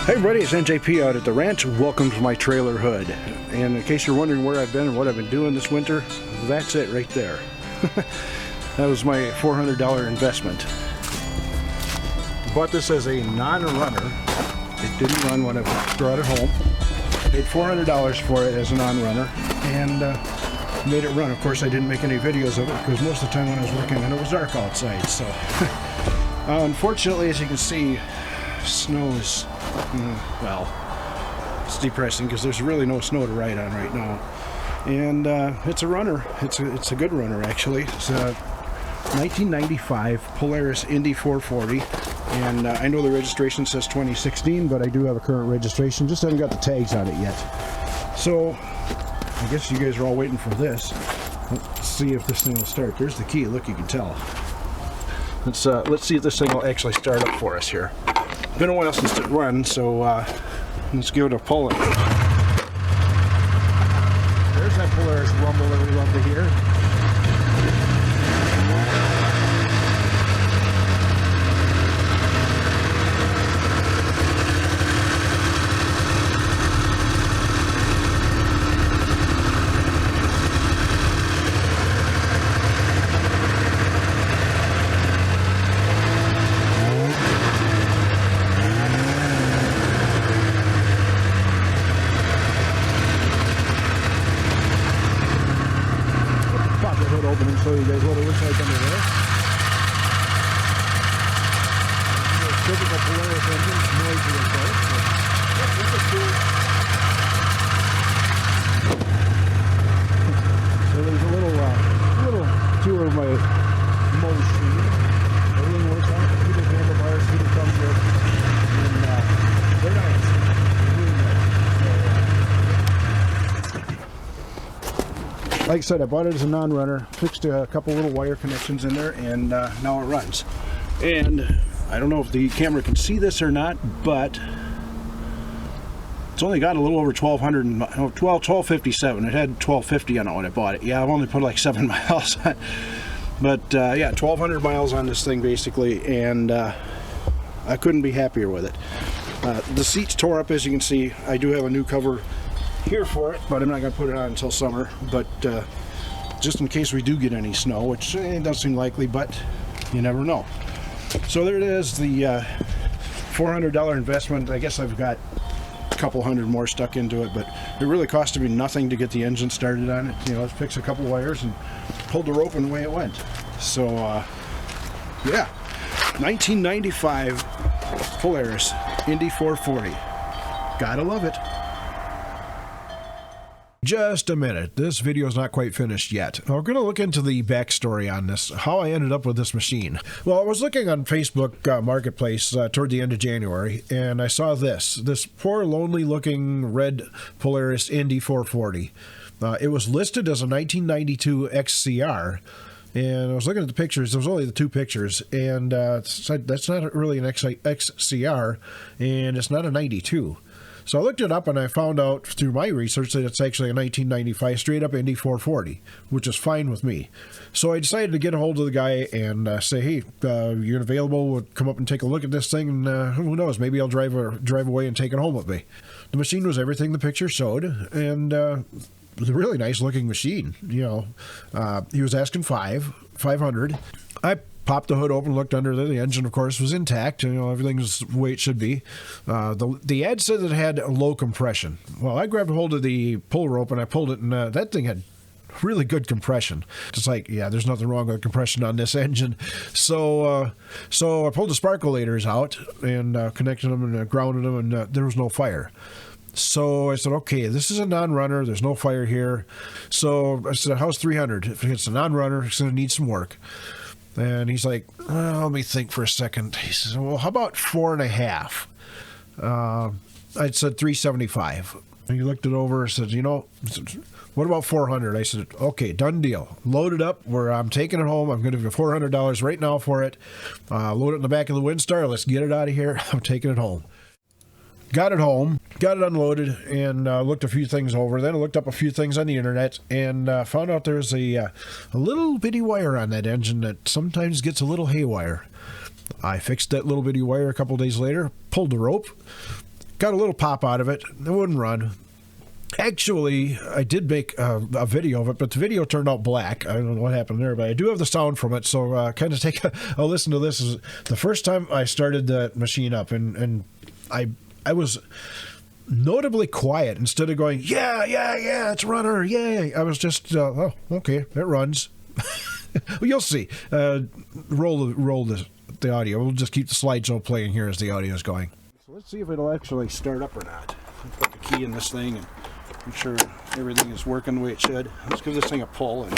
Hey everybody, it's NJP out at the ranch. Welcome to my trailer hood. And in case you're wondering where I've been and what I've been doing this winter, that's it right there. That was my $400 investment. Bought this as a non-runner. It didn't run when I brought it home. Paid $400 for it as a non-runner and made it run. Of course, I didn't make any videos of it because most of the time when I was working on it was dark outside. So unfortunately, as you can see, snow is, well, it's depressing because there's really no snow to ride on right now. And it's a runner. It's a good runner, actually. It's a 1995 Polaris Indy 440. And I know the registration says 2016, but I do have a current registration. Just haven't got the tags on it yet. So I guess you guys are all waiting for this. Let's see if this thing will start. There's the key. Look, you can tell. Let's see if this thing will actually start up for us here. Been a while since it run, so let's give it a pull. There's that Polaris rumble that we love to hear. Open and show you guys what it looks like under there. Typical Polaris engine, noisy of course. This is cool. So there's a little tour of my machine. Everything works out. Heated handlebars, heated thumbs with, and they're nice. Like I said, I bought it as a non-runner, fixed a couple little wire connections in there, and now it runs. And I don't know if the camera can see this or not, but it's only got a little over 1257. It had 1250 on it when I bought it. Yeah, I've only put like 7 miles on it. But yeah, 1200 miles on this thing basically, and I couldn't be happier with it. The seat's tore up, as you can see. I do have a new cover here for it, but I'm not going to put it on until summer. But just in case we do get any snow, which it doesn't seem likely, but you never know. So there it is, the $400 investment. I guess I've got a couple hundred more stuck into it, but it really costed me nothing to get the engine started on it. You know, let's fix a couple wires and pulled the rope and away it went. So yeah, 1995 Polaris Indy 440. Gotta love it. Just a minute, this video is not quite finished yet. We're going to look into the backstory on this, how I ended up with this machine. Well, I was looking on Facebook Marketplace toward the end of January, and I saw this poor lonely looking red Polaris Indy 440. It was listed as a 1992 XCR, and I was looking at the pictures. There was only the 2 pictures, and that's not really an XCR, and it's not a 92. So I looked it up and I found out through my research that it's actually a 1995 straight up Indy 440, which is fine with me. So I decided to get a hold of the guy and say, hey, you're available, we'll come up and take a look at this thing, and who knows, maybe I'll drive away and take it home with me. The machine was everything the picture showed, and it was a really nice looking machine. You know, he was asking $500. I popped the hood open, looked under there. The engine, of course, was intact. You know, everything's the way it should be. The ad said that it had low compression. Well, I grabbed a hold of the pull rope and I pulled it, and that thing had really good compression. It's like, yeah, there's nothing wrong with the compression on this engine. So I pulled the sparkulators out and connected them and grounded them, and there was no fire. So I said, okay, this is a non-runner. There's no fire here. So I said, how's 300? If it's a non-runner, it's going to need some work. And he's like, well, let me think for a second. He says, well, how about 4.5? I said 375. And he looked it over and said, you know, what about 400? I said, okay, done deal. Load it up where I'm taking it home. I'm going to give you $400 right now for it. Load it in the back of the Windstar. Let's get it out of here. I'm taking it home. Got it home, got it unloaded, and looked a few things over. Then I looked up a few things on the internet and found out there's a little bitty wire on that engine that sometimes gets a little haywire. I fixed that little bitty wire a couple days later, pulled the rope, got a little pop out of it. It wouldn't run. Actually, I did make a video of it, but the video turned out black. I don't know what happened there, but I do have the sound from it, so kind of take a listen to this. This is the first time I started the machine up, and I was notably quiet. Instead of going, yeah, it's a runner, yay, I was just, oh, okay, it runs. Well, you'll see. Roll the audio. We'll just keep the slideshow playing here as the audio is going. So let's see if it'll actually start up or not. I'll put the key in this thing and make sure everything is working the way it should. Let's give this thing a pull. And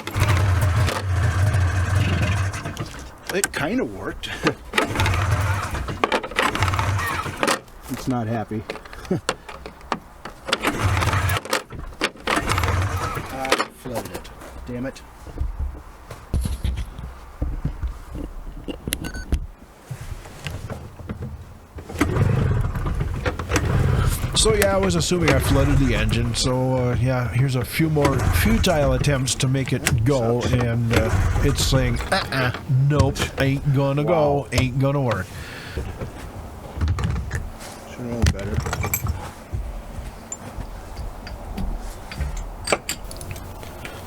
it kind of worked. It's not happy. I flooded it. Damn it. So yeah, I was assuming I flooded the engine. So yeah, here's a few more futile attempts to make it go, and it's saying, nope, ain't gonna go, ain't gonna work. Should know better.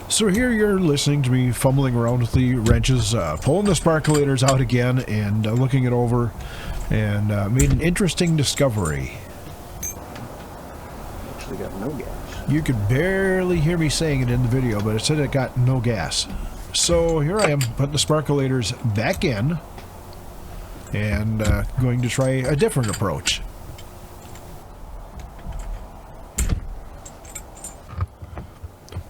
So here you're listening to me fumbling around with the wrenches, pulling the sparkulators out again, and looking it over, and made an interesting discovery. Actually got no gas. You could barely hear me saying it in the video, but it said it got no gas. So here I am, putting the sparkulators back in, and going to try a different approach.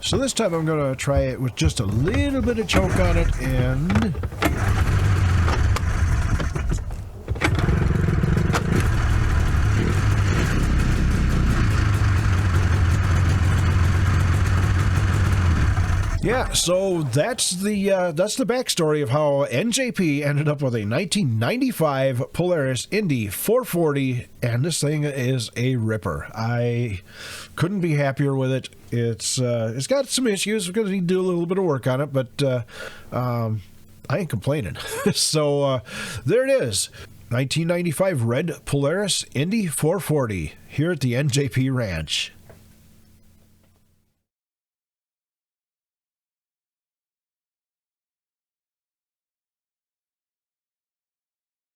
So this time I'm going to try it with just a little bit of choke on it, and yeah, so that's the backstory of how NJP ended up with a 1995 Polaris Indy 440, and this thing is a ripper. I couldn't be happier with it. It's got some issues. We're going to need to do a little bit of work on it, but I ain't complaining. So there it is, 1995 red Polaris Indy 440 here at the NJP Ranch.